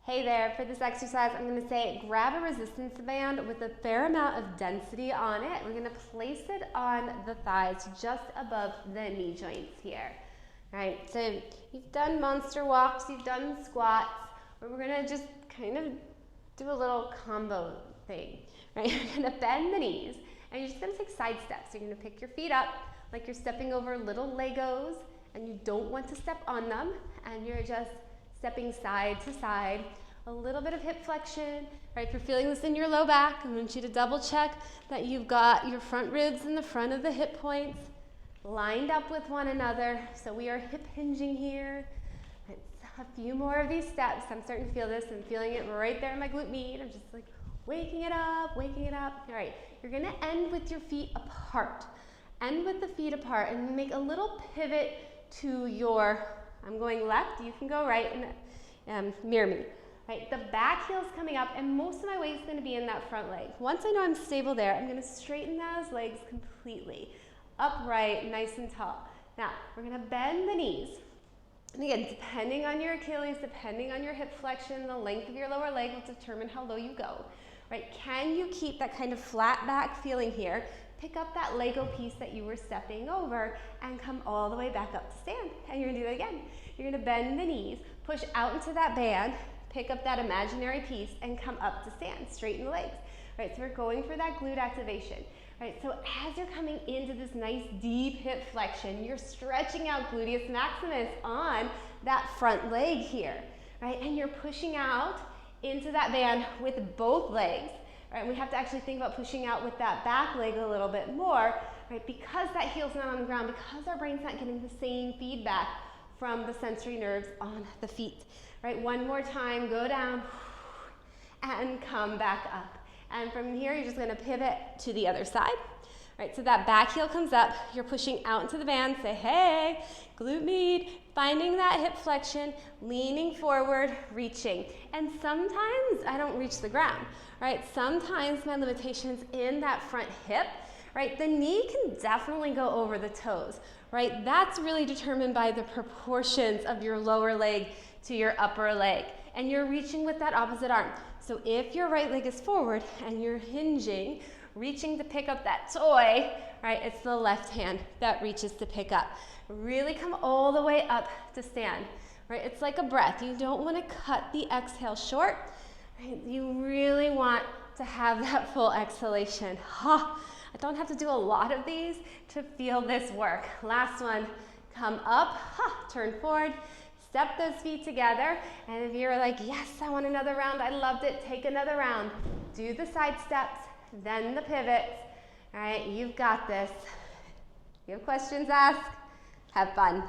Hey there, for this exercise, I'm going to say grab a resistance band with a fair amount of density on it. We're going to place it on the thighs just above the knee joints here. All right, so you've done monster walks, you've done squats, but we're going to just kind of do a little combo thing. Right? You're going to bend the knees, and you're just going to take side steps. You're going to pick your feet up like you're stepping over little Legos, and you don't want to step on them, and you're just stepping side to side, a little bit of hip flexion, right? If you're feeling this in your low back, I want you to double check that you've got your front ribs in the front of the hip points lined up with one another. So we are hip hinging here. It's a few more of these steps. I'm starting to feel this. I'm feeling it right there in my glute med. I'm just like waking it up, waking it up. All right, you're gonna end with your feet apart. End with the feet apart and make a little pivot to your, I'm going left, you can go right, and mirror me. Right, the back heel's coming up, and most of my weight is going to be in that front leg. Once I know I'm stable there, I'm going to straighten those legs completely. Upright, nice and tall. Now, we're going to bend the knees. And again, depending on your Achilles, depending on your hip flexion, the length of your lower leg will determine how low you go. Right, can you keep that kind of flat back feeling here? Pick up that Lego piece that you were stepping over and come all the way back up to stand. And you're going to do that again. You're going to bend the knees, push out into that band, pick up that imaginary piece, and come up to stand. Straighten the legs. Right, so we're going for that glute activation. Right, so as you're coming into this nice deep hip flexion, you're stretching out gluteus maximus on that front leg here. Right, and you're pushing out into that band with both legs. Right, we have to actually think about pushing out with that back leg a little bit more, right, because that heel's not on the ground, because our brain's not getting the same feedback from the sensory nerves on the feet. Right, one more time, go down and come back up. And from here, you're just gonna pivot to the other side. Right, so that back heel comes up, you're pushing out into the band, say, hey, glute med, finding that hip flexion, leaning forward, reaching. And sometimes I don't reach the ground, right? Sometimes my limitation's in that front hip, right? The knee can definitely go over the toes, right? That's really determined by the proportions of your lower leg to your upper leg. And you're reaching with that opposite arm. So if your right leg is forward and you're hinging, reaching to pick up that toy, right, it's the left hand that reaches to pick up. Really come all the way up to stand, right? It's like a breath. You don't want to cut the exhale short, right? You really want to have that full exhalation. I don't have to do a lot of these to feel this work. Last one, come up, turn forward, step those feet together, and if you're like, yes, I want another round, I loved it, take another round. Do the side steps, then the pivots. All right, you've got this. If you have questions, ask. Have fun.